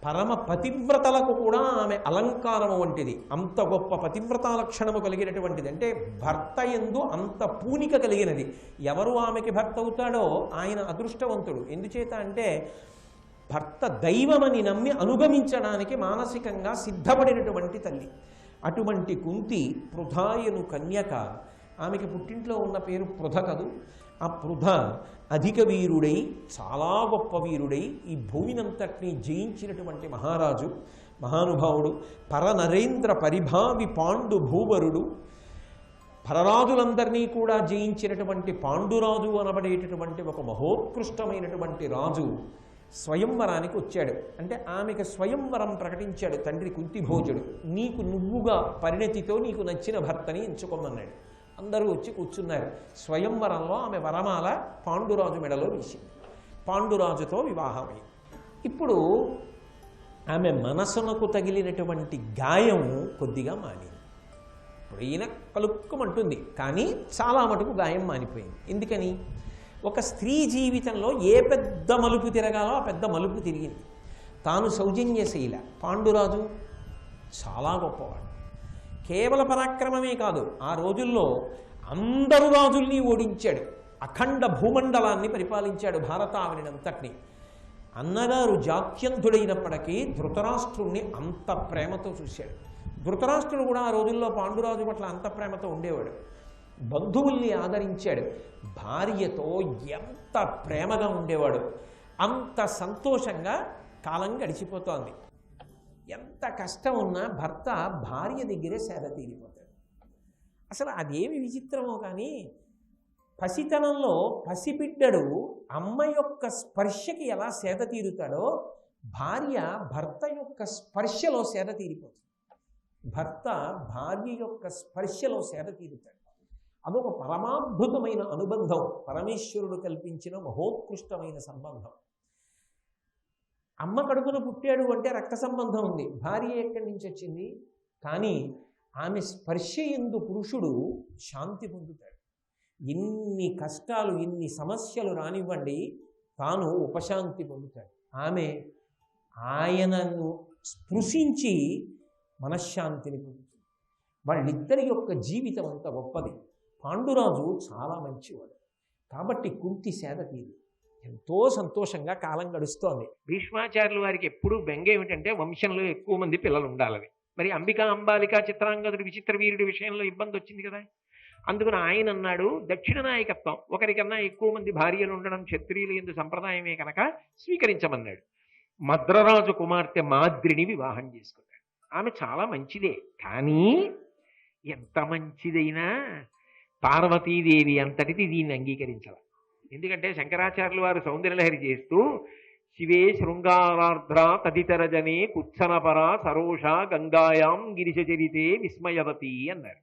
పరమ పతివ్రతలకు కూడా ఆమె అలంకారము వంటిది. అంత గొప్ప పతివ్రతా లక్షణము కలిగినటువంటిది. అంటే భర్త యందు అంత పూనిక కలిగినది. ఎవరు ఆమెకి భర్త అవుతాడో ఆయన అదృష్టవంతుడు. ఎందుచేత అంటే భర్త దైవమని నమ్మి అనుగమించడానికి మానసికంగా సిద్ధపడినటువంటి తల్లి. అటువంటి కుంతి పృథాయను కన్యక. ఆమెకి పుట్టింట్లో ఉన్న పేరు పృథ కదూ. ఆ పృథ అధిక వీరుడై, చాలా గొప్ప వీరుడై ఈ భూమినంతటినీ జయించినటువంటి మహారాజు, మహానుభావుడు. పరనరేంద్ర పరిభావి పాండు భూవరుడు. పరరాజులందరినీ కూడా జయించినటువంటి పాండురాజు అనబడేటటువంటి ఒక మహోత్కృష్టమైనటువంటి రాజు స్వయంవరానికి వచ్చాడు. అంటే ఆమెకు స్వయంవరం ప్రకటించాడు తండ్రి కుంతిభోజుడు. నీకు నువ్వుగా పరిణతితో నీకు నచ్చిన భర్తని ఎంచుకోమన్నాడు. అందరూ వచ్చి కూర్చున్నారు. స్వయంవరంలో ఆమె వరమాల పాండురాజు మెడలో వేసింది. పాండురాజుతో వివాహమైంది. ఇప్పుడు ఆమె మనసునకు తగిలినటువంటి గాయం కొద్దిగా మానింది. ఇప్పుడు ఈయన కలుక్కుమంటుంది, కానీ చాలా మటుకు గాయం మానిపోయింది. ఎందుకని? ఒక స్త్రీ జీవితంలో ఏ పెద్ద మలుపు తిరగాలో ఆ పెద్ద మలుపు తిరిగింది. తాను సౌజన్యశీల, పాండురాజు చాలా గొప్పవాడు. కేవల పరాక్రమమే కాదు, ఆ రోజుల్లో అందరు రాజుల్ని ఓడించాడు. అఖండ భూమండలాన్ని పరిపాలించాడు, భారతావనినంతటిని. అన్నగారు జాత్యంతుడైనప్పటికీ ధృతరాష్ట్రుణ్ణి అంత ప్రేమతో చూశాడు. ధృతరాష్ట్రుడు కూడా ఆ రోజుల్లో పాండురాజు పట్ల అంత ప్రేమతో ఉండేవాడు. బంధువుల్ని ఆదరించాడు. భార్యతో ఎంత ప్రేమగా ఉండేవాడు. అంత సంతోషంగా కాలం గడిచిపోతోంది. ఎంత కష్టం ఉన్నా భర్త భార్య దగ్గరే సేద తీరిపోతాడు. అసలు అదేమి విచిత్రమో కానీ పసితనంలో పసిబిడ్డడు అమ్మ యొక్క స్పర్శకి ఎలా సేద తీరుతాడో భార్య భర్త యొక్క స్పర్శలో సేద తీరిపోతుంది. భర్త భార్య యొక్క స్పర్శలో సేద తీరుతాడు. అదొక పరమాద్భుతమైన అనుబంధం, పరమేశ్వరుడు కల్పించిన మహోత్కృష్టమైన సంబంధం. అమ్మ కడుపున పుట్టాడు అంటే రక్త సంబంధం ఉంది. భార్య ఎక్కడి నుంచి వచ్చింది? కానీ ఆమె స్పర్శ యందు పురుషుడు శాంతి పొందుతాడు. ఎన్ని కష్టాలు, ఎన్ని సమస్యలు రానివ్వండి, తాను ఉపశాంతి పొందుతాడు. ఆమె ఆయనను స్పృశించి మనశ్శాంతిని పొందుతుంది. వాళ్ళిద్దరి యొక్క జీవితం అంత గొప్పది. పాండురాజు చాలా మంచివాడు. కాబట్టి కుంతి సేద తీరు ఎంతో సంతోషంగా కాలం గడుస్తోంది. భీష్మాచార్యుల వారికి ఎప్పుడూ బెంగ ఏమిటంటే వంశంలో ఎక్కువ మంది పిల్లలు ఉండాలని. మరి అంబికా, అంబాలిక, చిత్రాంగదుడు, విచిత్ర వీరుడి విషయంలో ఇబ్బంది వచ్చింది కదా. అందుకని ఆయన అన్నాడు, దక్షిణ నాయకత్వం, ఒకరికన్నా ఎక్కువ మంది భార్యలు ఉండడం క్షత్రియులు ఎందు సంప్రదాయమే కనుక స్వీకరించమన్నాడు. మద్రరాజు కుమార్తె మాద్రిని వివాహం చేసుకున్నాడు. ఆమె చాలా మంచిదే, కానీ ఎంత మంచిదైనా పార్వతీదేవి అంతటిది దీన్ని అంగీకరించాలి. ఎందుకంటే శంకరాచార్యుల వారు సౌందర్యలహరి చేస్తూ శివే శృంగారార్ధ్ర తదితరజనే కుత్సనపర సరోష గంగాయాం గిరిశచరితే విస్మయవతి అన్నారు.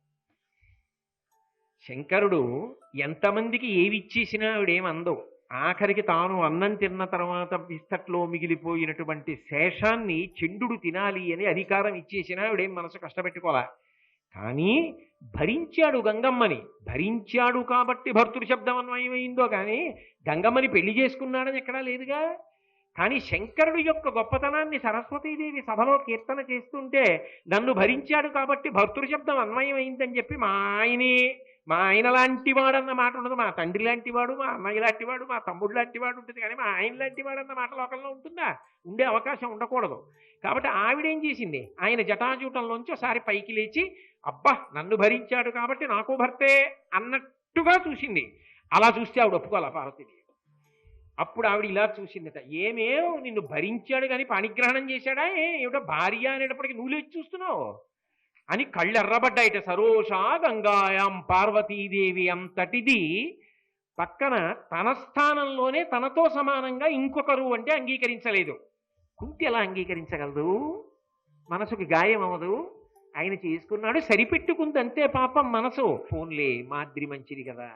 శంకరుడు ఎంతమందికి ఏవిచ్చేసినా ఆవిడేమందో. ఆఖరికి తాను అన్నం తిన్న తర్వాత విస్తట్లో మిగిలిపోయినటువంటి శేషాన్ని చండుడు తినాలి అని అధికారం ఇచ్చేసినా ఆవిడేం మనసు కష్టపెట్టుకోలే. కానీ భరించాడు గంగమ్మని. భరించాడు కాబట్టి భర్తృ శబ్దం అన్వయమైందో కానీ గంగమ్మని పెళ్లి చేసుకున్నాడని ఎక్కడా లేదుగా. కానీ శంకరుడు యొక్క గొప్పతనాన్ని సరస్వతీదేవి సభలో కీర్తన చేస్తుంటే నన్ను భరించాడు కాబట్టి భర్తృ శబ్దం అన్వయమైందని చెప్పి మా ఆయన లాంటివాడు అన్న మాట ఉండదు. మా తండ్రి లాంటివాడు, మా అన్నయ్య లాంటివాడు, మా తమ్ముడు లాంటివాడు ఉంటుంది, కానీ మా ఆయన లాంటివాడు అన్న మాట లోకంలో ఉంటుందా? ఉండే అవకాశం ఉండకూడదు. కాబట్టి ఆవిడేం చేసింది, ఆయన జటాజూటంలోంచి ఒకసారి పైకి లేచి అబ్బా నన్ను భరించాడు కాబట్టి నాకు భర్తే అన్నట్టుగా చూసింది. అలా చూస్తే ఆవిడ ఒప్పుకోవాలా పార్వతీదేవి. అప్పుడు ఆవిడ ఇలా చూసిందట, ఏమేవ్ నిన్ను భరించాడు కానీ పాణిగ్రహణం చేశాడా? ఏమిటో భార్య అనేటప్పటికీ నువ్వు లేచి చూస్తున్నావు అని కళ్ళు ఎర్రబడ్డాయిట. సరోష గంగాయాం పార్వతీదేవి అంతటిది పక్కన తన స్థానంలోనే తనతో సమానంగా ఇంకొకరు అంటే అంగీకరించలేదు. కుంతి ఎలా అంగీకరించగలదు? మనసుకి గాయం అవదు. ఆయన చేసుకున్నాడు, సరిపెట్టుకుంది అంతే. పాపం మనసు ఫోన్లే మాద్రి మంచిది కదా,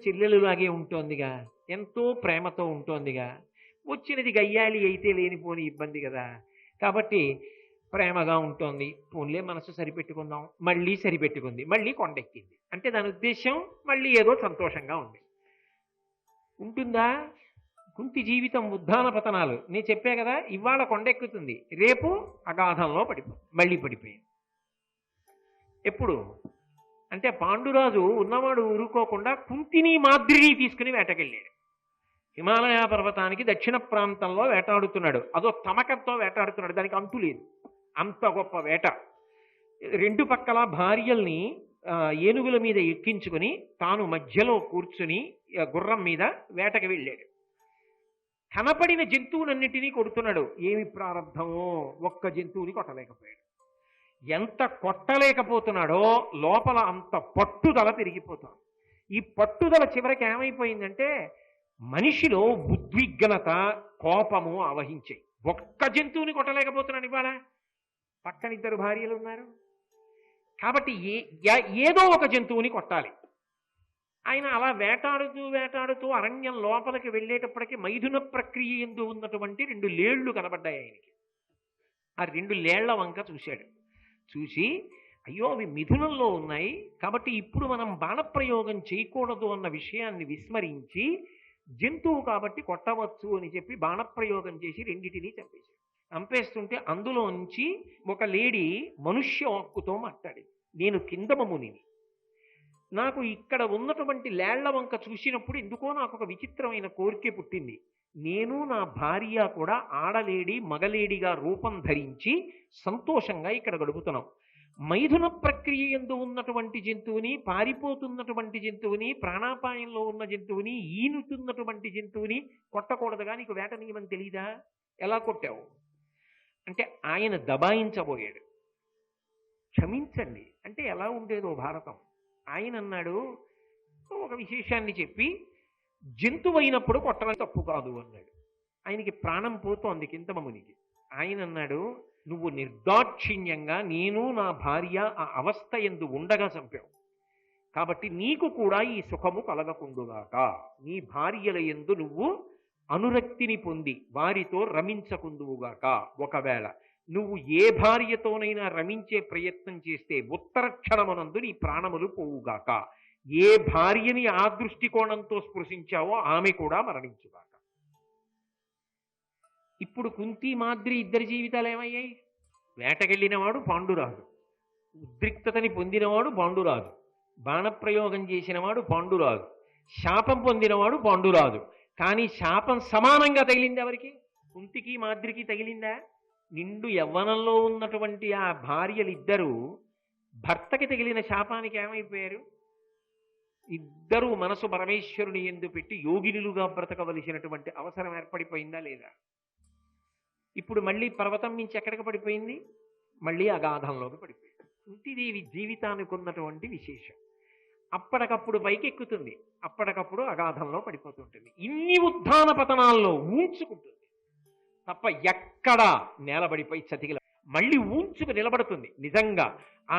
చెల్లెలులాగే ఉంటోందిగా, ఎంతో ప్రేమతో ఉంటోందిగా, వచ్చినది గయ్యాలి అయితే లేనిపోని ఇబ్బంది కదా, కాబట్టి ప్రేమగా ఉంటుంది, ఫోన్లే మనసు సరిపెట్టుకుందాం. మళ్ళీ సరిపెట్టుకుంది, మళ్ళీ కొండెక్కింది. అంటే దాని ఉద్దేశం మళ్ళీ ఏదో సంతోషంగా ఉంది. ఉంటుందా? కుంతి జీవితం ఉద్ధాన పతనాలు. నేను చెప్పా కదా, ఇవాళ కొండెక్కుతుంది, రేపు అగాధంలో మళ్ళీ పడిపోయింది. ఎప్పుడు అంటే పాండురాజు ఉన్నవాడు ఊరుకోకుండా కుంతిని మాద్రిని తీసుకుని వేటకెళ్ళాడు. హిమాలయ పర్వతానికి దక్షిణ ప్రాంతంలో వేటాడుతున్నాడు. అదో తమకంతో వేటాడుతున్నాడు, దానికి అంతు లేదు, అంత గొప్ప వేట. రెండు పక్కల భార్యల్ని ఏనుగుల మీద ఎక్కించుకుని తాను మధ్యలో కూర్చుని గుర్రం మీద వేటకి వెళ్ళాడు. కనపడిన జంతువులన్నిటినీ కొడుతున్నాడు. ఏమి ప్రారంభమో, ఒక్క జంతువుని కొట్టలేకపోయాడు. ఎంత కొట్టలేకపోతున్నాడో లోపల అంత పట్టుదల పెరిగిపోతాడు. ఈ పట్టుదల చివరికి ఏమైపోయిందంటే మనిషిలో ఉద్విగ్నత, కోపము ఆవహించాయి. ఒక్క జంతువుని కొట్టలేకపోతున్నాడు. ఇవాళ పక్కన ఇద్దరు భార్యలు ఉన్నారు కాబట్టి ఏదో ఒక జంతువుని కొట్టాలి. ఆయన అలా వేటాడుతూ వేటాడుతూ అరణ్యం లోపలికి వెళ్ళేటప్పటికీ మైథున ప్రక్రియ ఎందు ఉన్నటువంటి 2 లేళ్లు కనబడ్డాయి ఆయనకి. ఆ 2 లేళ్ల వంక చూశాడు. చూసి అయ్యో అవి మిథునంలో ఉన్నాయి కాబట్టి ఇప్పుడు మనం బాణప్రయోగం చేయకూడదు అన్న విషయాన్ని విస్మరించి జంతువు కాబట్టి కొట్టవచ్చు అని చెప్పి బాణప్రయోగం చేసి రెండిటిని చంపేశాడు. చంపేస్తుంటే అందులోంచి ఒక లేడీ మనుష్య వాక్కుతో మాట్లాడింది. నేను కిందమమునిని, నాకు ఇక్కడ ఉన్నటువంటి లేళ్ల వంక చూసినప్పుడు ఎందుకో నాకు ఒక విచిత్రమైన కోరిక పుట్టింది. నేను నా భార్య కూడా ఆడలేడి మగలేడిగా రూపం ధరించి సంతోషంగా ఇక్కడ గడుపుతున్నాం. మైథున ప్రక్రియ ఎందు ఉన్నటువంటి జంతువుని, పారిపోతున్నటువంటి జంతువుని, ప్రాణాపాయంలో ఉన్న జంతువుని, ఈనుతున్నటువంటి జంతువుని కొట్టకూడదుగా, నీకు వేట నియమం తెలీదా? ఎలా కొట్టావు అంటే ఆయన దబాయించబోయాడు. క్షమించండి అంటే ఎలా ఉండేదో భారతం. ఆయన అన్నాడు, ఒక విశేషాన్ని చెప్పి జంతువైనప్పుడు కొట్టడం తప్పు కాదు అన్నాడు. ఆయనకి ప్రాణం పోతోంది కింతమమునికి. ఆయన అన్నాడు, నువ్వు నిర్దాక్షిణ్యంగా నేను నా భార్య ఆ అవస్థ ఎందు ఉండగా చంపావు కాబట్టి నీకు కూడా ఈ సుఖము కలగకుండుగాక. నీ భార్యల యందు నువ్వు అనురక్తిని పొంది వారితో రమించకుందువుగాక. ఒకవేళ నువ్వు ఏ భార్యతోనైనా రమించే ప్రయత్నం చేస్తే ఉత్తర క్షణమునందు నీ ప్రాణములు పోవుగాక. ఏ భార్యని ఆ దృష్టికోణంతో స్పృశించావో ఆమె కూడా మరణించుగాక. ఇప్పుడు కుంతి మాద్రి ఇద్దరి జీవితాలు ఏమయ్యాయి? వేటకెళ్ళినవాడు పాండురాజు, ఉద్రిక్తతని పొందినవాడు పాండురాజు, బాణప్రయోగం చేసినవాడు పాండురాజు, శాపం పొందినవాడు పాండురాజు. కానీ శాపం సమానంగా తగిలింది ఎవరికి? కుంతికి మాద్రికి తగిలిందా? నిండు యవ్వనంలో ఉన్నటువంటి ఆ భార్యలిద్దరూ భర్తకి తగిలిన శాపానికి ఏమైపోయారు? ఇద్దరూ మనసు పరమేశ్వరుని యందు పెట్టి యోగినులుగా బ్రతకవలసినటువంటి అవసరం ఏర్పడిపోయిందా లేదా? ఇప్పుడు మళ్ళీ పర్వతం నుంచి ఎక్కడికి పడిపోయింది? మళ్ళీ అగాధంలోకి పడిపోయింది. కుంతిదేవి జీవితానికి ఉన్నటువంటి విశేషం. అప్పటికప్పుడు పైకి ఎక్కుతుంది, అప్పటికప్పుడు అగాధంలో పడిపోతుంటుంది. ఇన్ని ఉత్థాన పతనాల్లో ఊంచుకుంటుంది తప్ప ఎక్కడా నేలబడిపోయి చతికిల మళ్ళీ ఊంచుకు నిలబడుతుంది. నిజంగా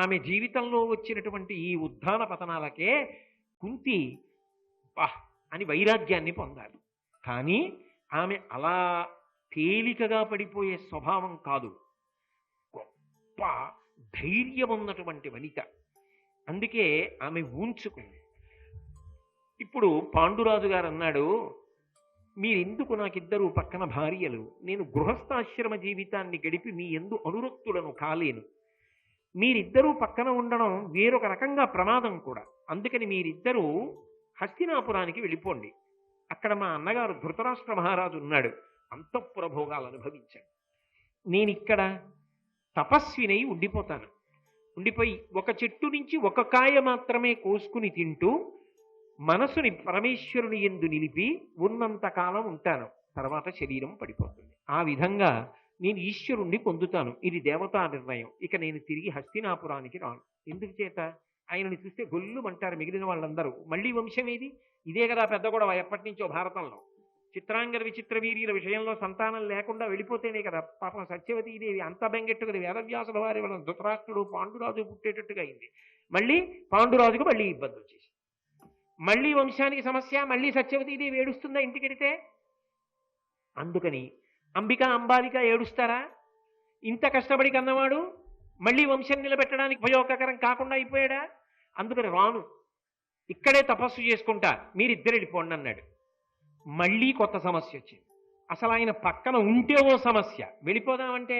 ఆమె జీవితంలో వచ్చినటువంటి ఈ ఉత్థాన పతనాలకే కుంతి అని వైరాగ్యాన్ని పొందాలి. కానీ ఆమె అలా తేలికగా పడిపోయే స్వభావం కాదు, గొప్ప ధైర్యం ఉన్నటువంటి వనిత. అందుకే ఆమె ఊంచుకుంది. ఇప్పుడు పాండురాజు గారు అన్నాడు, మీరెందుకు నాకిద్దరు పక్కన భార్యలు? నేను గృహస్థాశ్రమ జీవితాన్ని గడిపి మీ యందు అనురక్తులను కాలేను. మీరిద్దరూ పక్కన ఉండడం వేరొక రకంగా ప్రమాదం కూడా. అందుకని మీరిద్దరూ హస్తినాపురానికి వెళ్ళిపోండి. అక్కడ మా అన్నగారు ధృతరాష్ట్ర మహారాజు ఉన్నాడు, అంతఃపుర భోగాలు అనుభవించాడు. నేనిక్కడ తపస్వినై ఉండిపోతాను. ఉండిపోయి ఒక చెట్టు నుంచి ఒక కాయ మాత్రమే కోసుకుని తింటూ మనసుని పరమేశ్వరుని యందు నిలిపి ఉన్నంతకాలం ఉంటాను. తర్వాత శరీరం పడిపోతుంది. ఆ విధంగా నేను ఈశ్వరుణ్ణి పొందుతాను. ఇది దేవతా నిర్ణయం. ఇక నేను తిరిగి హస్తినాపురానికి రాను. ఎందుకు చేత? ఆయనని చూస్తే గొల్లుమంటారు మిగిలిన వాళ్ళందరూ. మళ్ళీ వంశం ఏది? ఇదే కదా పెద్ద గొడవ ఎప్పటి నుంచో భారతంలో. చిత్రాంగద విచిత్ర వీర్యుల విషయంలో సంతానం లేకుండా వెళ్ళిపోతేనే కదా పాపం సత్యవతీదేవి అంత బెంగెట్టుకుని వేదవ్యాసుల వారి వలన ధృతరాష్ట్రుడు పాండురాజు పుట్టేటట్టుగా అయింది. మళ్ళీ పాండురాజుకు మళ్ళీ ఇబ్బంది వచ్చేసి మళ్ళీ వంశానికి సమస్య. మళ్ళీ సత్యవతీదేవి ఏడుస్తుందా ఇంటికెడితే? అందుకని అంబిక అంబాలిక ఏడుస్తారా? ఇంత కష్టపడి కన్నవాడు మళ్ళీ వంశం నిలబెట్టడానికి ఉపయోగకరం కాకుండా అయిపోయాడా? అందుకని రాను, ఇక్కడే తపస్సు చేసుకుంటా, మీరిద్దరు వెళ్ళిపోండి అన్నాడు. మళ్ళీ కొత్త సమస్య వచ్చింది. అసలు ఆయన పక్కన ఉంటే ఓ సమస్య, వెళ్ళిపోదామంటే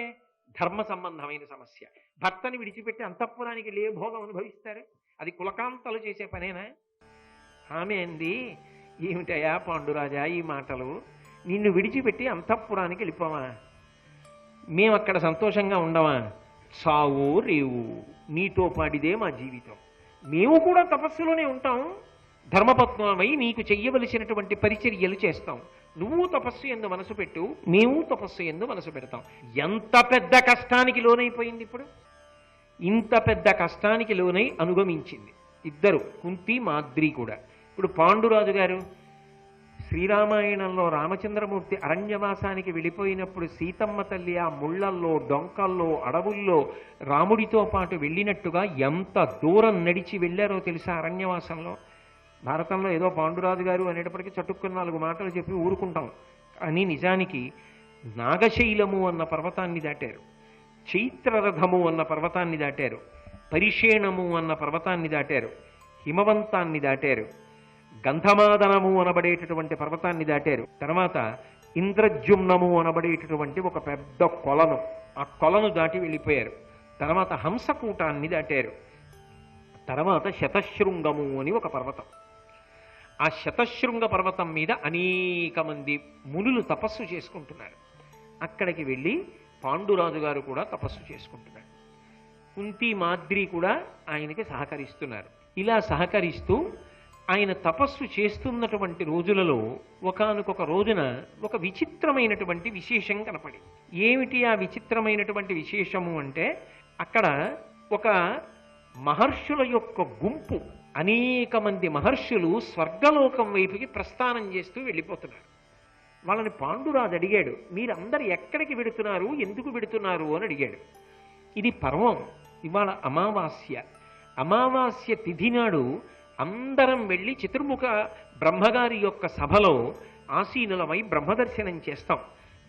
ధర్మ సంబంధమైన సమస్య. భర్తని విడిచిపెట్టి అంతఃపురానికి లే భోగం అనుభవిస్తారు? అది కులకాంతలు చేసే పనేనా? ఆమె అంది, ఏమిటయా పాండురాజా ఈ మాటలు, నిన్ను విడిచిపెట్టి అంతఃపురానికి వెళ్ళిపోవా? మేము అక్కడ సంతోషంగా ఉండవా? చావు రేవు నీతో పాడిదే మా జీవితం. మేము కూడా తపస్సులోనే ఉంటాం, ధర్మపత్నమై నీకు చెయ్యవలసినటువంటి పరిచర్యలు చేస్తాం. నువ్వు తపస్సు ఎందు మనసు పెట్టు, మేము తపస్సు ఎందు మనసు పెడతాం. ఎంత పెద్ద కష్టానికి లోనైపోయింది ఇప్పుడు! ఇంత పెద్ద కష్టానికి లోనై అనుగమించింది ఇద్దరు, కుంతి మాద్రి కూడా. ఇప్పుడు పాండురాజు గారు శ్రీరామాయణంలో రామచంద్రమూర్తి అరణ్యవాసానికి వెళ్ళిపోయినప్పుడు సీతమ్మ తల్లి ఆ ముళ్ళల్లో, డొంకల్లో, అడవుల్లో రాముడితో పాటు వెళ్ళినట్టుగా ఎంత దూరం నడిచి వెళ్ళారో తెలుసా అరణ్యవాసంలో? భారతంలో ఏదో పాండురాజు గారు అనేటప్పటికీ చటుక్కుని 4 మాటలు చెప్పి ఊరుకుంటాం. కానీ నిజానికి నాగశైలము అన్న పర్వతాన్ని దాటారు, చైత్రరథము అన్న పర్వతాన్ని దాటారు, పరిషేణము అన్న పర్వతాన్ని దాటారు, హిమవంతాన్ని దాటారు, గంధమాదనము అనబడేటటువంటి పర్వతాన్ని దాటారు. తర్వాత ఇంద్రజుమ్నము అనబడేటటువంటి ఒక పెద్ద కొలను, ఆ కొలను దాటి వెళ్ళిపోయారు. తర్వాత హంసకూటాన్ని దాటారు. తర్వాత శతశృంగము అని ఒక పర్వతం. ఆ శతశృంగ పర్వతం మీద అనేక మంది మునులు తపస్సు చేసుకుంటున్నారు. అక్కడికి వెళ్ళి పాండురాజు గారు కూడా తపస్సు చేసుకుంటున్నారు. కుంతి మాద్రి కూడా ఆయనకి సహకరిస్తున్నారు. ఇలా సహకరిస్తూ ఆయన తపస్సు చేస్తున్నటువంటి రోజులలో ఒకానొక రోజున ఒక విచిత్రమైనటువంటి విశేషం కనపడింది. ఏమిటి ఆ విచిత్రమైనటువంటి విశేషము అంటే, అక్కడ ఒక మహర్షుల యొక్క గుంపు, అనేక మంది మహర్షులు స్వర్గలోకం వైపుకి ప్రస్థానం చేస్తూ వెళ్ళిపోతున్నారు. వాళ్ళని పాండురాజు అడిగాడు, మీరందరు ఎక్కడికి వెడుతున్నారు, ఎందుకు వెడుతున్నారు అని అడిగాడు. ఇది పర్వం, ఇవాళ అమావాస్య. అమావాస్య తిథి నాడు అందరం వెళ్ళి చతుర్ముఖ బ్రహ్మగారి యొక్క సభలో ఆసీనులమై బ్రహ్మదర్శనం చేస్తాం.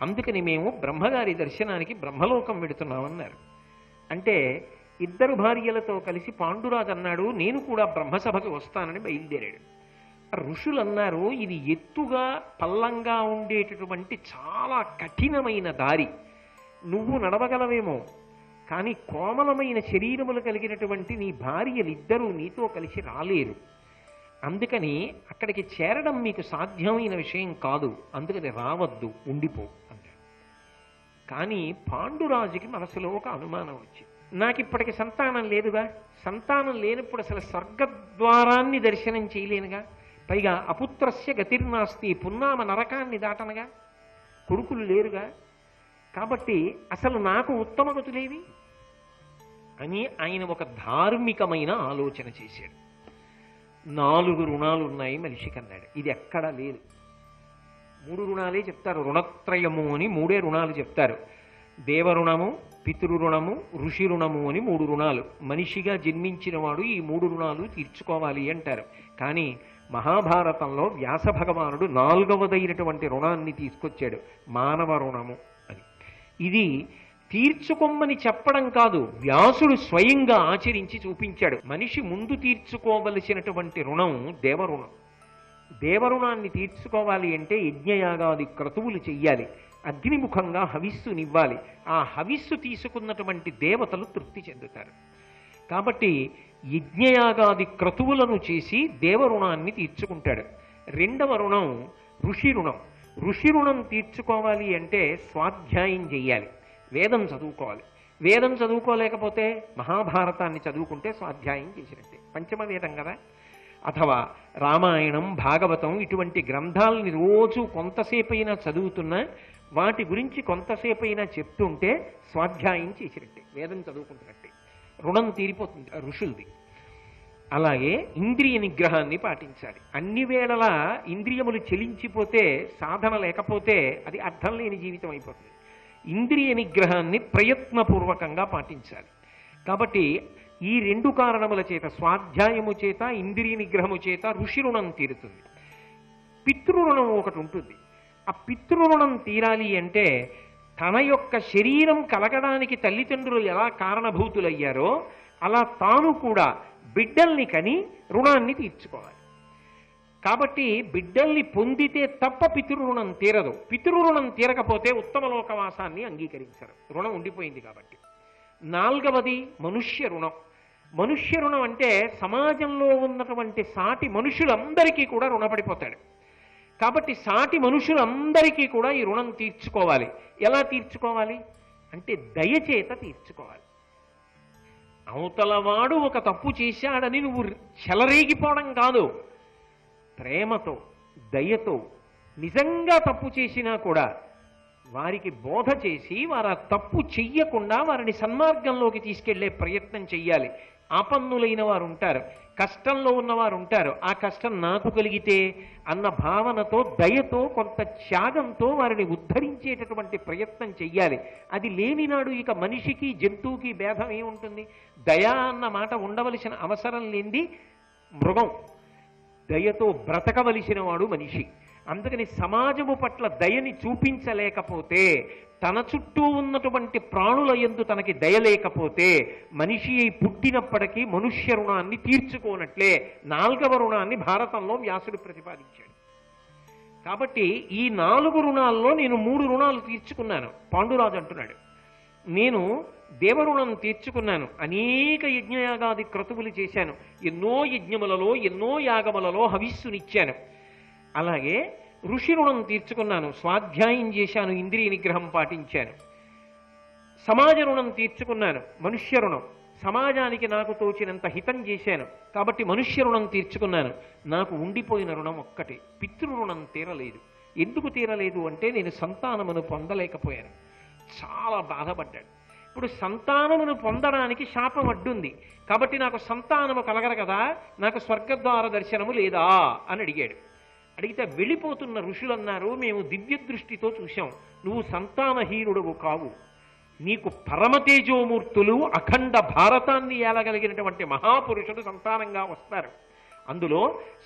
అందుకని మేము బ్రహ్మగారి దర్శనానికి బ్రహ్మలోకం వెడుతున్నామన్నారు. అంటే ఇద్దరు భార్యలతో కలిసి పాండురాజు అన్నాడు, నేను కూడా బ్రహ్మసభకి వస్తానని బయలుదేరాడు. ఋషులు అన్నారు, ఇది ఎత్తుగా పల్లంగా ఉండేటటువంటి చాలా కఠినమైన దారి, నువ్వు నడవగలవేమో, కానీ కోమలమైన శరీరములు కలిగినటువంటి నీ భార్యలిద్దరూ నీతో కలిసి రాలేరు. అందుకని అక్కడికి చేరడం మీకు సాధ్యమైన విషయం కాదు, అందుకని రావద్దు, ఉండిపో అంటాడు. కానీ పాండురాజుకి మనసులో ఒక అనుమానం వచ్చింది, నాకు ఇప్పటికి సంతానం లేదుగా, సంతానం లేనప్పుడు అసలు స్వర్గద్వారాన్ని దర్శనం చేయలేనుగా, పైగా అపుత్రస్య గతిర్నాస్తి, పున్నామ నరకాన్ని దాటనగా, కొడుకులు లేరుగా, కాబట్టి అసలు నాకు ఉత్తమ గతులేవి అని ఆయన ఒక ధార్మికమైన ఆలోచన చేశాడు. 4 రుణాలు ఉన్నాయి మనిషికి అన్నాడు. ఇది ఎక్కడా లేదు. 3 రుణాలే చెప్తారు, రుణత్రయము అని 3 రుణాలు చెప్తారు. దేవరుణము, పితృరుణము, ఋషి రుణము అని 3 రుణాలు. మనిషిగా జన్మించిన వాడు ఈ 3 రుణాలు తీర్చుకోవాలి అంటారు. కానీ మహాభారతంలో వ్యాస భగవానుడు 4వదైనటువంటి రుణాన్ని తీసుకొచ్చాడు, మానవ రుణము అని. ఇది తీర్చుకోమని చెప్పడం కాదు, వ్యాసుడు స్వయంగా ఆచరించి చూపించాడు. మనిషి ముందు తీర్చుకోవలసినటువంటి రుణం దేవరుణం. దేవరుణాన్ని తీర్చుకోవాలి అంటే యజ్ఞయాగాది క్రతువులు చెయ్యాలి, అగ్నిముఖంగా హవిస్సునివ్వాలి. ఆ హవిస్సు తీసుకున్నటువంటి దేవతలు తృప్తి చెందుతారు. కాబట్టి యజ్ఞయాగాది క్రతువులను చేసి దేవరుణాన్ని తీర్చుకుంటాడు. 2వ రుణం ఋషి రుణం. ఋషి రుణం తీర్చుకోవాలి అంటే స్వాధ్యాయం చెయ్యాలి, వేదం చదువుకోవాలి. వేదం చదువుకోలేకపోతే మహాభారతాన్ని చదువుకుంటే స్వాధ్యాయం చేసినట్టే, పంచమ వేదం కదా. అథవా రామాయణం, భాగవతం ఇటువంటి గ్రంథాలని రోజు కొంతసేపైనా చదువుతున్నా, వాటి గురించి కొంతసేపైనా చెప్తుంటే స్వాధ్యాయం చేసినట్టే, వేదం చదువుకుంటున్నట్టే, రుణం తీరిపోతుంది ఋషులది. అలాగే ఇంద్రియ నిగ్రహాన్ని పాటించాలి. అన్ని వేళలా ఇంద్రియములు చెలించిపోతే, సాధన లేకపోతే అది అర్థం లేని జీవితం అయిపోతుంది. ఇంద్రియ నిగ్రహాన్ని ప్రయత్నపూర్వకంగా పాటించాలి. కాబట్టి ఈ 2 కారణముల చేత, స్వాధ్యాయము చేత, ఇంద్రియ నిగ్రహము చేత ఋషి రుణం తీరుతుంది. పితృరుణం ఒకటి ఉంటుంది. ఆ పితృరుణం తీరాలి అంటే తన యొక్క శరీరం కలగడానికి తల్లిదండ్రులు ఎలా కారణభూతులయ్యారో అలా తాను కూడా బిడ్డల్ని కని రుణాన్ని తీర్చుకోవాలి. కాబట్టి బిడ్డల్ని పొందితే తప్ప పితృరుణం తీరదు. పితృరుణం తీరకపోతే ఉత్తమ లోకవాసాన్ని అంగీకరించరు. రుణం ఉండిపోయింది కాబట్టి. నాలుగవది మనుష్య రుణం. మనుష్య రుణం అంటే సమాజంలో ఉన్నటువంటి సాటి మనుషులందరికీ కూడా రుణపడిపోతాడు. కాబట్టి సాటి మనుషులందరికీ కూడా ఈ రుణం తీర్చుకోవాలి. ఎలా తీర్చుకోవాలి అంటే దయచేత తీర్చుకోవాలి. అవతలవాడు ఒక తప్పు చేశాడని నువ్వు చెలరేగిపోవడం కాదు, ప్రేమతో దయతో నిజంగా తప్పు చేసినా కూడా వారికి బోధ చేసి వారు ఆ తప్పు చెయ్యకుండా వారిని సన్మార్గంలోకి తీసుకెళ్లే ప్రయత్నం చెయ్యాలి. ఆపన్నులైన వారు ఉంటారు, కష్టంలో ఉన్నవారు ఉంటారు. ఆ కష్టం నాకు కలిగితే అన్న భావనతో దయతో కొంత త్యాగంతో వారిని ఉద్ధరించేటటువంటి ప్రయత్నం చెయ్యాలి. అది లేనినాడు ఇక మనిషికి జంతువుకి భేదం ఏముంటుంది? దయ అన్న మాట ఉండవలసిన అవసరం లేనిది మృగం, దయతో బ్రతకవలసిన వాడు మనిషి. అందుకని సమాజము పట్ల దయని చూపించలేకపోతే, తన చుట్టూ ఉన్నటువంటి ప్రాణుల యందు తనకి దయ లేకపోతే మనిషి పుట్టినప్పటికీ మనుష్య రుణాన్ని తీర్చుకోనట్లే. నాలుగవ రుణాన్ని భారతంలో వ్యాసుడు ప్రతిపాదించాడు. కాబట్టి ఈ 4 రుణాల్లో నేను 3 రుణాలు తీర్చుకున్నాను. పాండురాజు అంటున్నాడు, నేను దేవరుణం తీర్చుకున్నాను. అనేక యజ్ఞయాగాది క్రతువులు చేశాను. ఎన్నో యజ్ఞములలో ఎన్నో యాగములలో హవిస్సునిచ్చాను. అలాగే ఋషి రుణం తీర్చుకున్నాను. స్వాధ్యాయం చేశాను, ఇంద్రియ నిగ్రహం పాటించాను. సమాజ రుణం తీర్చుకున్నాను, మనుష్య రుణం. సమాజానికి నాకు తోచినంత హితం చేశాను కాబట్టి మనుష్య రుణం తీర్చుకున్నాను. నాకు ఉండిపోయిన రుణం ఒక్కటే, పితృరుణం తీరలేదు. ఎందుకు తీరలేదు అంటే నేను సంతానమును పొందలేకపోయాను. చాలా బాధపడ్డాడు. ఇప్పుడు సంతానమును పొందడానికి శాపం అడ్డుంది కాబట్టి నాకు సంతానము కలగరు కదా, నాకు స్వర్గద్వార దర్శనము లేదా అని అడిగాడు. అడిగితే వెళ్ళిపోతున్న ఋషులు అన్నారు, మేము దివ్య దృష్టితో చూశాం, నువ్వు సంతానహీనుడవు కావు. నీకు పరమతేజోమూర్తులు అఖండ భారతాన్ని ఏలగలిగినటువంటి మహాపురుషుడు సంతానంగా వస్తారు. అందులో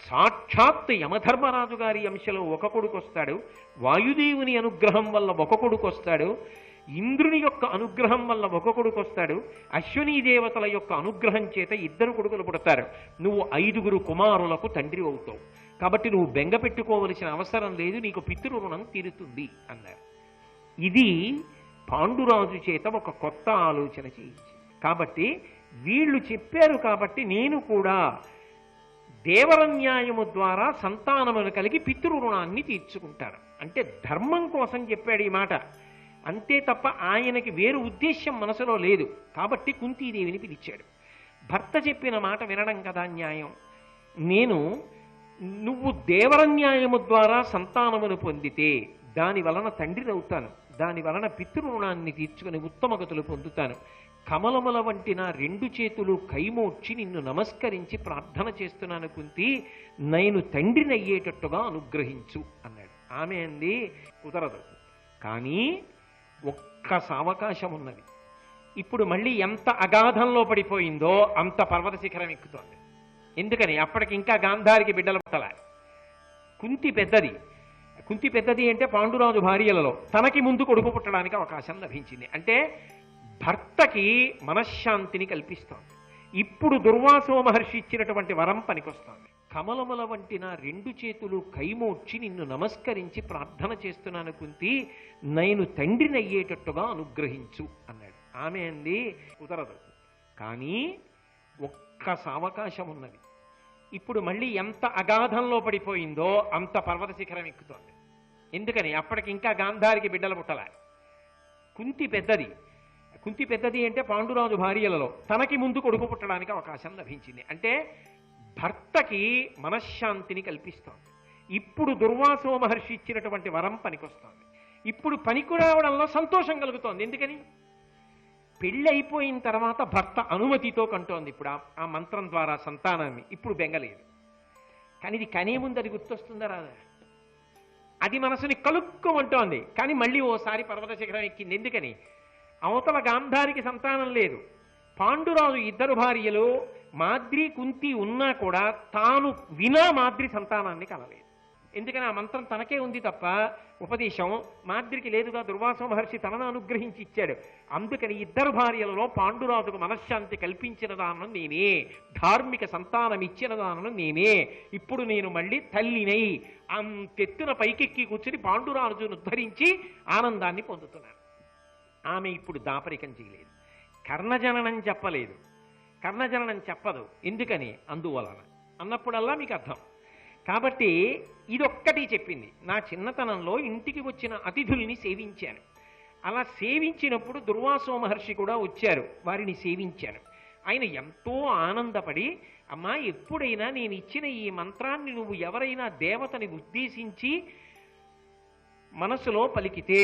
సాక్షాత్ యమధర్మరాజు గారి అంశలో ఒక కొడుకు వస్తాడు, వాయుదేవుని అనుగ్రహం వల్ల ఒక కొడుకు వస్తాడు, ఇంద్రుని యొక్క అనుగ్రహం వల్ల ఒక కొడుకు వస్తాడు, అశ్వినీ దేవతల యొక్క అనుగ్రహం చేత 2 కొడుకులు పుడతారు. నువ్వు 5 కుమారులకు తండ్రి అవుతావు. కాబట్టి నువ్వు బెంగ పెట్టుకోవలసిన అవసరం లేదు, నీకు పితృరుణం తీరుతుంది అన్నారు. ఇది పాండురాజు చేత ఒక కొత్త ఆలోచన చేయించింది. కాబట్టి వీళ్ళు చెప్పారు కాబట్టి నేను కూడా దేవరన్యాయము ద్వారా సంతానమును కలిగి పితృరుణాన్ని తీర్చుకుంటాను. అంటే ధర్మం కోసం చెప్పాడు ఈ మాట, అంతే తప్ప ఆయనకి వేరు ఉద్దేశ్యం మనసులో లేదు. కాబట్టి కుంతీదేవిని పిలిచాడు. భర్త చెప్పిన మాట వినడం కదా న్యాయం. నువ్వు దేవరన్యాయము ద్వారా సంతానమును పొందితే దాని వలన తండ్రినవుతాను, దాని వలన పితృరుణాన్ని తీర్చుకుని ఉత్తమగతులు పొందుతాను. కమలముల వంటి నా 2 చేతులు కైమోడ్చి నిన్ను నమస్కరించి ప్రార్థన చేస్తున్నాను కుంతి, నేను తండ్రిని అయ్యేటట్టుగా అనుగ్రహించు అన్నాడు. ఆమె అంది, కుదరదు, కానీ ఒక్క అవకాశం ఉన్నది. ఇప్పుడు మళ్ళీ ఎంత అగాధంలో పడిపోయిందో అంత పర్వత శిఖరం ఎక్కుతోంది. ఎందుకని? అప్పటికి ఇంకా గాంధారికి బిడ్డలు పుట్టల. కుంతి పెద్దది అంటే పాండురాజు భార్యలలో తనకి ముందు కొడుకు పుట్టడానికి అవకాశం లభించింది. అంటే భర్తకి మనశ్శాంతిని కల్పిస్తోంది. ఇప్పుడు దుర్వాసో మహర్షి ఇచ్చినటువంటి వరం పనికొస్తోంది. కమలముల వంటి నా 2 చేతులు కైమోడ్చి నిన్ను నమస్కరించి ప్రార్థన చేస్తున్నాను కుంతి, నేను తండ్రిని అయ్యేటట్టుగా అనుగ్రహించు అన్నాడు. ఆమె అంది, కుదరదు, కానీ ఒక్క అవకాశం ఉన్నది. ఇప్పుడు మళ్ళీ ఎంత అగాధంలో పడిపోయిందో అంత పర్వత శిఖరం ఎక్కుతోంది. ఎందుకని? అప్పటికి ఇంకా గాంధారికి బిడ్డలు పుట్టల. కుంతి పెద్దది అంటే పాండురాజు భార్యలలో తనకి ముందు కొడుకు పుట్టడానికి అవకాశం లభించింది. అంటే భర్తకి మనశ్శాంతిని కల్పిస్తోంది. ఇప్పుడు దుర్వాసో మహర్షి ఇచ్చినటువంటి వరం పనికొస్తోంది. ఇప్పుడు పనికి రావడంలో సంతోషం కలుగుతోంది. ఎందుకని? పెళ్ళి అయిపోయిన తర్వాత భర్త అనుమతితో కంటోంది ఇప్పుడు ఆ మంత్రం ద్వారా సంతానాన్ని. ఇప్పుడు బెంగలేదు. కానీ ఇది కనే ముందు అది గుర్తొస్తుందా రాదా? అది మనసుని కలుక్కోమంటోంది. కానీ మళ్ళీ ఓసారి పర్వత శిఖరం ఎక్కింది. ఎందుకని? అవతల గాంధారికి సంతానం లేదు. పాండురాజు 2 భార్యలు మాద్రి కుంతి ఉన్నా కూడా తాను వినా మాద్రి సంతానాన్ని కలలేదు. ఎందుకని ఆ మంత్రం తనకే ఉంది తప్ప ఉపదేశం మాద్రికి లేదుగా. దుర్వాస మహర్షి తనను అనుగ్రహించి ఇచ్చాడు. అందుకని ఇద్దరు భార్యలలో పాండురాజుకు మనశ్శాంతి కల్పించిన దానను నేనే, ధార్మిక సంతానం ఇచ్చిన దానను నేనే. ఇప్పుడు నేను మళ్ళీ తల్లినై అంతెత్తున పైకెక్కి కూర్చుని పాండురాజును ఉద్ధరించి ఆనందాన్ని పొందుతున్నాను. ఆమె ఇప్పుడు దాపరికం చేయలేదు, కర్ణజననం చెప్పలేదు, కర్ణజననం చెప్పదు. ఎందుకని? అందువలన అన్నప్పుడల్లా మీకు అర్థం. కాబట్టి ఇదొక్కటి చెప్పింది. నా చిన్నతనంలో ఇంటికి వచ్చిన అతిథుల్ని సేవించాను. అలా సేవించినప్పుడు దుర్వాసో మహర్షి కూడా వచ్చారు, వారిని సేవించాను. ఆయన ఎంతో ఆనందపడి, అమ్మా ఎప్పుడైనా నేను ఇచ్చిన ఈ మంత్రాన్ని నువ్వు ఎవరైనా దేవతని ఉద్దేశించి మనసులో పలికితే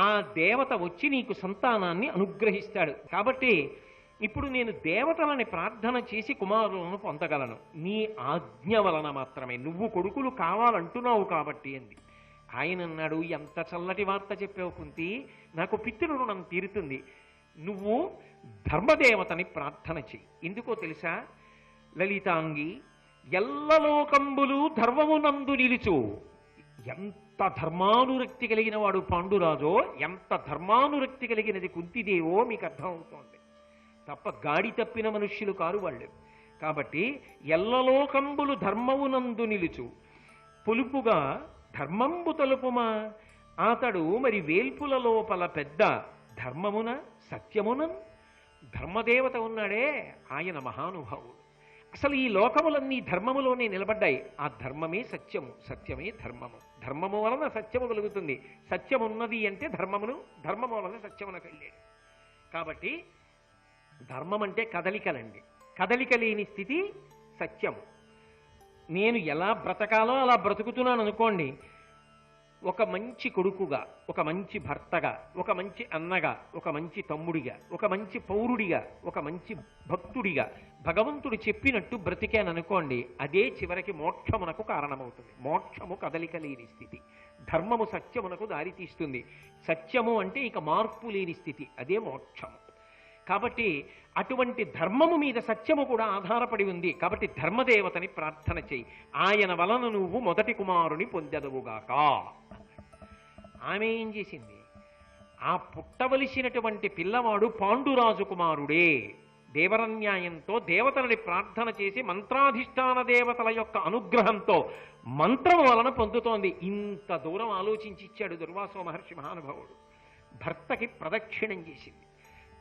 ఆ దేవత వచ్చి నీకు సంతానాన్ని అనుగ్రహిస్తాడు. కాబట్టి ఇప్పుడు నేను దేవతలని ప్రార్థన చేసి కుమారులను పొందగలను, నీ ఆజ్ఞ వలన మాత్రమే. నువ్వు కొడుకులు కావాలంటున్నావు కాబట్టి అంది. ఆయన అన్నాడు, ఎంత చల్లటి వార్త చెప్పావు కుంతి, నాకు పితృరుణం తీరుతుంది. నువ్వు ధర్మదేవతని ప్రార్థన చెయ్యి. ఎందుకో తెలుసా? లలితాంగి, ఎల్లలోకంబులు ధర్మమునందు నిలుచు. ఎంత ధర్మానురక్తి కలిగిన వాడు పాండురాజో, ఎంత ధర్మానురక్తి కలిగినది కుంతిదేవో మీకు అర్థమవుతోంది. తప్ప గాడి తప్పిన మనుష్యులు కారు వాళ్ళు. కాబట్టి ఎల్లలోకంబులు ధర్మమునందు నిలుచు, పొలుపుగా ధర్మంబు తలుపుమా. అతడు మరి వేల్పుల లోపల పెద్ద ధర్మమున సత్యమున. ధర్మదేవత ఉన్నాడే ఆయన మహానుభావుడు. అసలు ఈ లోకములన్నీ ధర్మములోనే నిలబడ్డాయి. ఆ ధర్మమే సత్యము, సత్యమే ధర్మము. ధర్మము వలన సత్యము కలుగుతుంది. సత్యం ఉన్నది అంటే ధర్మమును, ధర్మము వలన సత్యమునకు వెళ్ళాడు. కాబట్టి ధర్మం అంటే కదలికలండి. కదలిక లేని స్థితి సత్యము. నేను ఎలా బ్రతకాలో అలా బ్రతుకుతున్నాను అనుకోండి. ఒక మంచి కొడుకుగా, ఒక మంచి భర్తగా, ఒక మంచి అన్నగా, ఒక మంచి తమ్ముడిగా, ఒక మంచి పౌరుడిగా, ఒక మంచి భక్తుడిగా భగవంతుడు చెప్పినట్టు బ్రతికాను అనుకోండి, అదే చివరికి మోక్షమునకు కారణమవుతుంది. మోక్షము కదలిక లేని స్థితి. ధర్మము సత్యమునకు దారితీస్తుంది. సత్యము అంటే ఇక మార్పు లేని స్థితి, అదే మోక్షము. కాబట్టి అటువంటి ధర్మము మీద సత్యము కూడా ఆధారపడి ఉంది. కాబట్టి ధర్మదేవతని ప్రార్థన చెయ్యి, ఆయన వలన నువ్వు మొదటి కుమారుని పొందెదవుగాక. ఆమె ఏం చేసింది? ఆ పుట్టవలసినటువంటి పిల్లవాడు పాండురాజు కుమారుడే. దేవరన్యాయంతో దేవతలని ప్రార్థన చేసి మంత్రాధిష్టాన దేవతల యొక్క అనుగ్రహంతో మంత్రం వలన పొందుతోంది. ఇంత దూరం ఆలోచించి ఇచ్చాడు దుర్వాసో మహర్షి మహానుభావుడు. భర్తకి ప్రదక్షిణం చేసింది.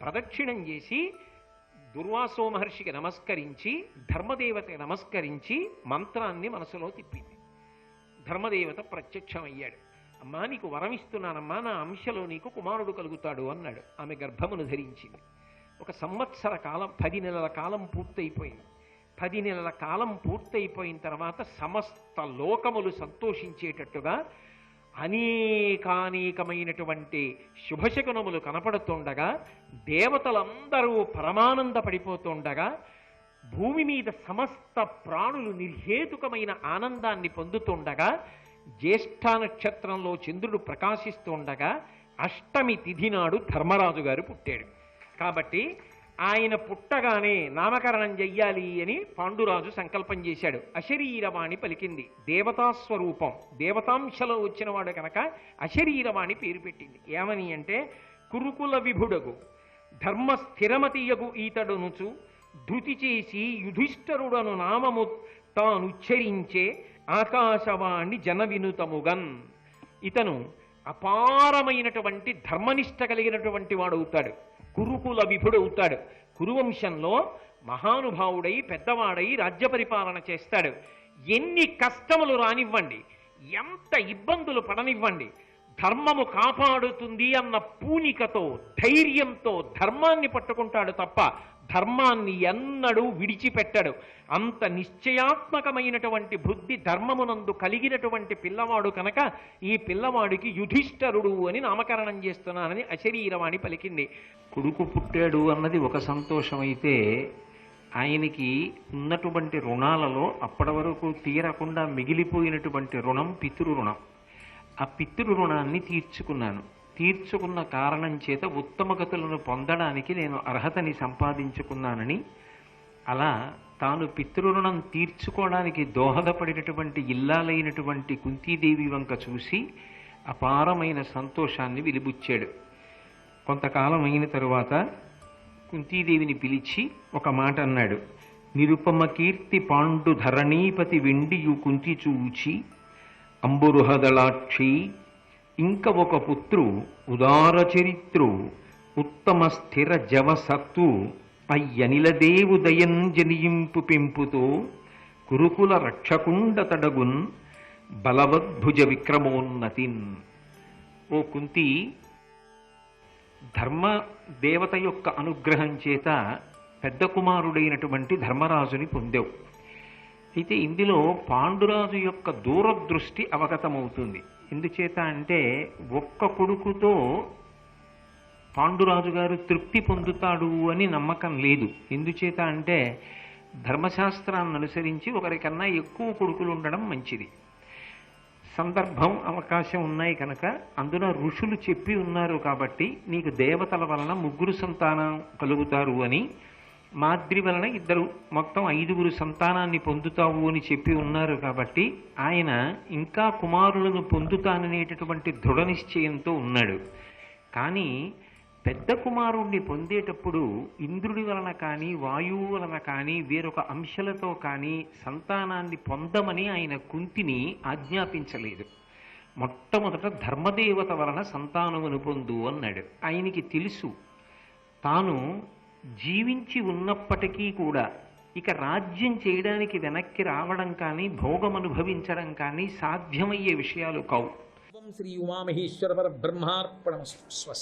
ప్రదక్షిణం చేసి దుర్వాసో మహర్షికి నమస్కరించి, ధర్మదేవతకి నమస్కరించి మంత్రాన్ని మనసులో తిప్పింది. ధర్మదేవత ప్రత్యక్షమయ్యాడు. అమ్మా నీకు వరం ఇస్తున్నానమ్మా, నా అంశలో నీకు కుమారుడు కలుగుతాడు అన్నాడు. ఆమె గర్భమును ధరించింది. 1 సంవత్సర కాలం, 10 నెలల కాలం పూర్తయిపోయింది. 10 నెలల కాలం పూర్తయిపోయిన తర్వాత సమస్త లోకములు సంతోషించేటట్టుగా అనేకానేకమైనటువంటి శుభశకునములు కనపడుతుండగా, దేవతలందరూ పరమానంద పడిపోతుండగా, భూమి మీద సమస్త ప్రాణులు నిర్హేతుకమైన ఆనందాన్ని పొందుతుండగా, జ్యేష్ఠ నక్షత్రంలో చంద్రుడు ప్రకాశిస్తుండగా అష్టమి తిథి నాడు ధర్మరాజు గారు పుట్టాడు. కాబట్టి ఆయన పుట్టగానే నామకరణం చెయ్యాలి అని పాండురాజు సంకల్పం చేశాడు. అశరీరవాణి పలికింది. దేవతాస్వరూపం, దేవతాంశలో వచ్చినవాడు కనుక అశరీరవాణి పేరు పెట్టింది. ఏమని అంటే, కురుకుల విభుడగు ధర్మ స్థిరమతియగు ఈతడునుచు ధృతి చేసి యుధిష్ఠరుడను నామము తానుచ్చరించే ఆకాశవాణి జన వినుతముగన్. ఇతను అపారమైనటువంటి ధర్మనిష్ట కలిగినటువంటి వాడు అవుతాడు. కురుకుల విభుడవుతాడు. కురువంశంలో మహానుభావుడై పెద్దవాడై రాజ్య పరిపాలన చేస్తాడు. ఎన్ని కష్టములు రానివ్వండి, ఎంత ఇబ్బందులు పడనివ్వండి, ధర్మము కాపాడుతుంది అన్న పూనికతో, ధైర్యంతో ధర్మాన్ని పట్టుకుంటాడు తప్ప ధర్మాన్ని ఎన్నడూ విడిచిపెట్టాడు. అంత నిశ్చయాత్మకమైనటువంటి బుద్ధి ధర్మమునందు కలిగినటువంటి పిల్లవాడు కనుక ఈ పిల్లవాడికి యుధిష్ఠరుడు అని నామకరణం చేస్తున్నానని అశరీరవాణి పలికింది. కొడుకు పుట్టాడు అన్నది ఒక సంతోషమైతే, ఆయనకి ఉన్నటువంటి రుణాలలో అప్పటి వరకు తీరకుండా మిగిలిపోయినటువంటి రుణం పితృరుణం. ఆ పితృరుణాన్ని తీర్చుకున్న కారణం చేత ఉత్తమ గతులను పొందడానికి నేను అర్హతని సంపాదించుకున్నానని అలా తాను పితృరుణం తీర్చుకోవడానికి దోహదపడినటువంటి ఇల్లాలైనటువంటి కుంతీదేవి వంక చూసి అపారమైన సంతోషాన్ని వెలిబుచ్చాడు. కొంతకాలం అయిన తరువాత కుంతీదేవిని పిలిచి ఒక మాట అన్నాడు. నిరుపమ కీర్తి పాండు ధరణీపతి వెండియు కుంతి చూచి అంబురుహదళాక్షి ఇంక ఒక పుత్రు ఉదార చరిత్రు ఉత్తమ స్థిర జవసత్తు అయ్యనిలదేవు దయంజనియింపు పెంపుతో కురుకుల రక్షకుండ తడగున్ బలవద్భుజ విక్రమోన్నతిన్. ఓ కుంతి, ధర్మ దేవత యొక్క అనుగ్రహం చేత పెద్ద కుమారుడైనటువంటి ధర్మరాజుని పొందావు. అయితే ఇందులో పాండురాజు యొక్క దూరదృష్టి అవగతమవుతుంది. ఎందుచేత అంటే ఒక్క కొడుకుతో పాండురాజు గారు తృప్తి పొందుతాడు అని నమ్మకం లేదు. ఎందుచేత అంటే ధర్మశాస్త్రాన్ని అనుసరించి ఒకరికన్నా ఎక్కువ కొడుకులు ఉండడం మంచిది. సందర్భం అవకాశం ఉన్నాయి కనుక అందులో ఋషులు చెప్పి ఉన్నారు కాబట్టి నీకు దేవతల వలన 3 సంతానం కలుగుతారు అని, మాద్రి వలన 2, మొత్తం 5 సంతానాన్ని పొందుతావు అని చెప్పి ఉన్నారు కాబట్టి ఆయన ఇంకా కుమారులను పొందుతాననేటటువంటి దృఢ నిశ్చయంతో ఉన్నాడు. కానీ పెద్ద కుమారుణ్ణి పొందేటప్పుడు ఇంద్రుడి వలన కానీ వాయువు వలన కానీ వేరొక అంశలతో కానీ సంతానాన్ని పొందమని ఆయన కుంతిని ఆజ్ఞాపించలేదు. మొట్టమొదట ధర్మదేవత వలన సంతానమును పొందు అన్నాడు. ఆయనకి తెలుసు తాను జీవించి ఉన్నప్పటికీ కూడా ఇక రాజ్యం చేయడానికి వెనక్కి రావడం కానీ భోగం అనుభవించడం కానీ సాధ్యమయ్యే విషయాలు కావు. శ్రీ ఉమామహేశ్వర పరబ్రహ్మార్పణమస్తు. స్వస్తి.